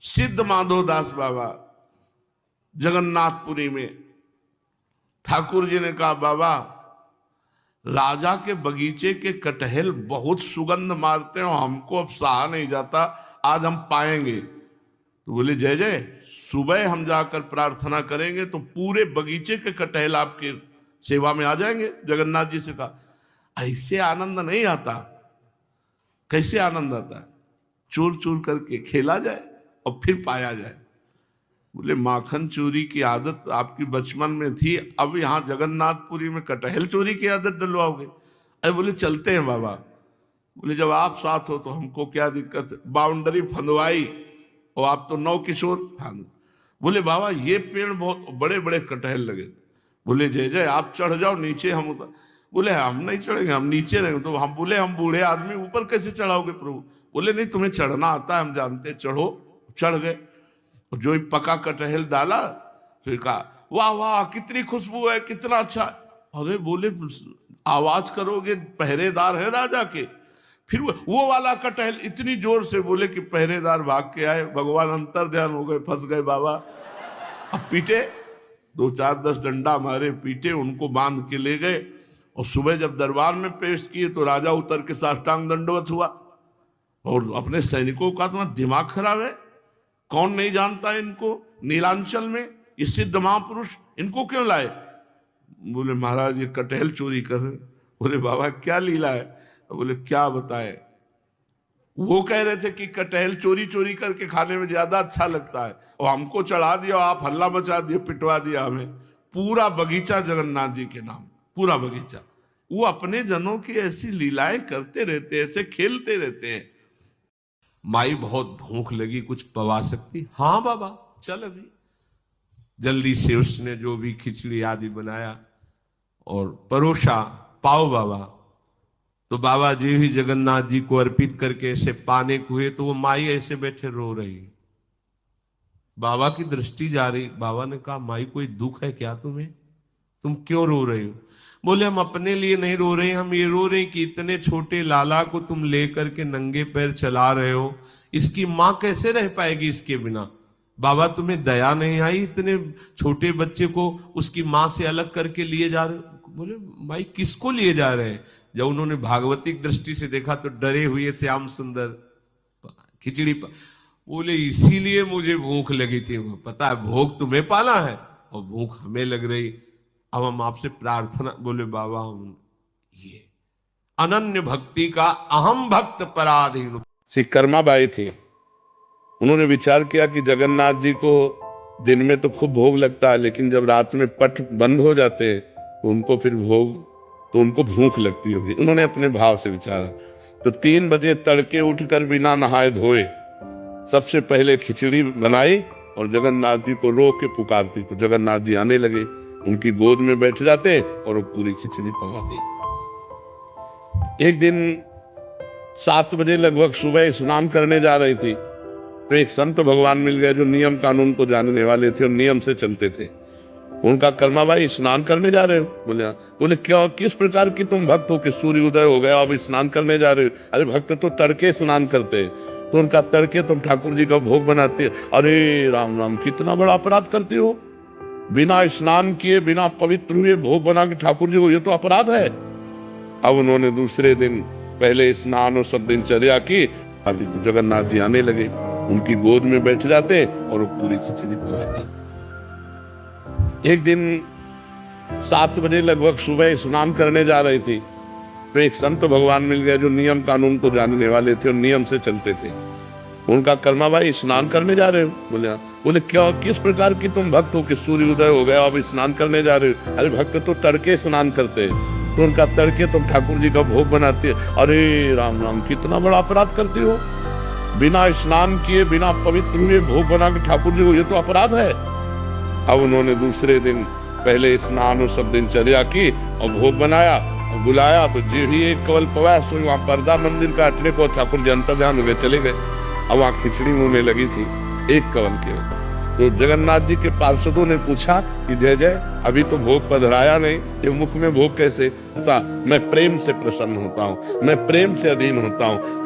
सिद्ध माधोदास बाबा जगन्नाथपुरी में, ठाकुर जी ने कहा बाबा राजा के बगीचे के कटहल बहुत सुगंध मारते हो, हमको अब सहा नहीं जाता, आज हम पाएंगे। तो बोले जय जय, सुबह हम जाकर प्रार्थना करेंगे तो पूरे बगीचे के कटहल आपके सेवा में आ जाएंगे। जगन्नाथ जी से कहा ऐसे आनंद नहीं आता। कैसे आनंद आता है? चूर चूर करके खेला जाए और फिर पाया जाए। बोले माखन चोरी की आदत आपकी बचपन में थी, अब यहाँ जगन्नाथपुरी में कटहल चोरी की आदत डलवाओगे? अरे बोले चलते हैं बाबा। बोले जब आप साथ हो तो हमको क्या दिक्कत है। बाउंड्री फंदवाई और आप तो नौ किशोर। बोले बाबा ये पेड़ बहुत बड़े बड़े कटहल लगे। बोले जय जय आप चढ़ जाओ नीचे, हम उतर। बोले हम नहीं चढ़ेंगे, हम नीचे रहेंगे। तो हम बोले हम बूढ़े आदमी ऊपर कैसे चढ़ाओगे प्रभु? बोले नहीं तुम्हें चढ़ना आता है, हम जानते, चढ़ो। चढ़ गए, जो ही पका कटहल डाला फिर कहा वाह वाह कितनी खुशबू है, कितना अच्छा। अरे बोले आवाज करोगे, पहरेदार है राजा के। फिर वो वाला कटहल इतनी जोर से बोले कि पहरेदार भाग के आए, भगवान अंतर ध्यान हो गए, फंस गए बाबा। अब पीटे, 2-4-10 डंडा मारे, पीटे, उनको बांध के ले गए। और सुबह जब दरबार में पेश किए तो राजा उतर के साष्टांग दंडवत हुआ। और अपने सैनिकों का तुम्हारा दिमाग खराब है, कौन नहीं जानता है इनको? नीलांचल में ये सिद्ध महापुरुष, इनको क्यों लाए? बोले महाराज ये कटहल चोरी कर रहे। बोले बाबा क्या लीला है? बोले क्या बताए। वो कह रहे थे कि कटहल चोरी चोरी करके खाने में ज्यादा अच्छा लगता है, और हमको चढ़ा दिया, आप हल्ला मचा दिए, पिटवा दिया हमें। पूरा बगीचा जगन्नाथ जी के नाम, पूरा बगीचा। वो अपने जनों की ऐसी लीलाएं करते रहते, ऐसे खेलते रहते हैं। माई बहुत भूख लगी, कुछ पवा सकती? हाँ बाबा चल अभी। जल्दी से उसने जो भी खिचड़ी आदि बनाया और परोसा, पाओ बाबा। तो बाबा जी भी जगन्नाथ जी को अर्पित करके ऐसे पाने को हुए तो वो माई ऐसे बैठे रो रही। बाबा की दृष्टि जा रही। बाबा ने कहा माई कोई दुख है क्या तुम्हें? तुम क्यों रो रहे हो? बोले हम अपने लिए नहीं रो रहे, हम ये रो रहे कि इतने छोटे लाला को तुम लेकर के नंगे पैर चला रहे हो, इसकी माँ कैसे रह पाएगी इसके बिना? बाबा तुम्हें दया नहीं आई, इतने छोटे बच्चे को उसकी माँ से अलग करके लिए जा रहे हो? बोले माई किसको लिए जा रहे हैं? जब उन्होंने भागवतिक दृष्टि से देखा तो डरे हुए श्याम सुंदर खिचड़ी बोले इसीलिए मुझे भूख लगी थी। पता है भोग तुम्हें पाना है और भूख हमें लग रही, अब हम आपसे प्रार्थना। बोले बाबा हम ये अनन्य भक्ति का अहम भक्त पराधीन। श्री कर्माबाई थी, उन्होंने विचार किया कि जगन्नाथ जी को दिन में तो खूब भोग लगता है, लेकिन जब रात में पट बंद हो जाते हैं तो उनको फिर भोग, तो उनको भूख लगती होगी। उन्होंने अपने भाव से विचारा तो 3 बजे तड़के उठकर बिना नहाए धोए सबसे पहले खिचड़ी बनाई और जगन्नाथ जी को रो के पुकारती। तो जगन्नाथ जी आने लगे, उनकी गोद में बैठ जाते और वो पूरी खिचड़ी पकाती। एक दिन 7 बजे लगभग सुबह स्नान करने जा रही थी तो एक संत भगवान मिल गए जो नियम कानून को जानने वाले थे और नियम से चलते थे। उनका कर्माबाई स्नान करने जा रहे हो? बोले बोले क्या, किस प्रकार की तुम भक्त हो कि सूर्य उदय हो गया अब स्नान करने जा रहे हो? अरे भक्त तो तड़के स्नान करते हैं। तो उनका तड़के तुम ठाकुर जी का भोग बनाते हैं। अरे राम राम कितना बड़ा अपराध करते हो, बिना स्नान किए बिना पवित्र हुए भोग बना के ठाकुर जी को, ये तो अपराध है। अब उन्होंने दूसरे दिन पहले स्नान और सब दिनचर्या की। जगन्नाथ जी आने लगे, उनकी गोद में बैठ जाते और वो पूरी खिचड़ी पकाते। एक दिन 7 बजे लगभग सुबह स्नान करने जा रही थी तो एक संत भगवान मिल गए जो नियम कानून को जानने वाले थे और नियम से चलते थे। उनका कर्माबाई स्नान करने जा रहे हो? बोले बोले क्या, किस प्रकार की तुम भक्त हो कि सूर्य उदय हो गया अब स्नान करने जा रहे हो? अरे भक्त तो तड़के स्नान करते हैं। तो उनका तड़के तुम ठाकुर जी का भोग बनाते हैं। अरे राम राम कितना बड़ा अपराध करते हो, बिना स्नान किए बिना पवित्र हुए भोग बना के ठाकुर जी को, ये तो अपराध है। अब उन्होंने दूसरे दिन पहले स्नान और सब दिनचर्या की और भोग बनाया और बुलाया। तो जी भी एक कवल पवा सो वहां पर्दा मंदिर का हटने को ठाकुर जी अंतर ध्यान हुए चले गए। अब वहां खिचड़ी मुंह में लगी थी एक कवल के। तो जगन्नाथ जी के पार्षदों ने पूछा कि जय जय अभी तो भोग पधराया नहीं, ये मुख में भोग कैसे होता? मैं प्रेम से प्रसन्न होता हूँ, मैं प्रेम से अधीन होता हूँ। तो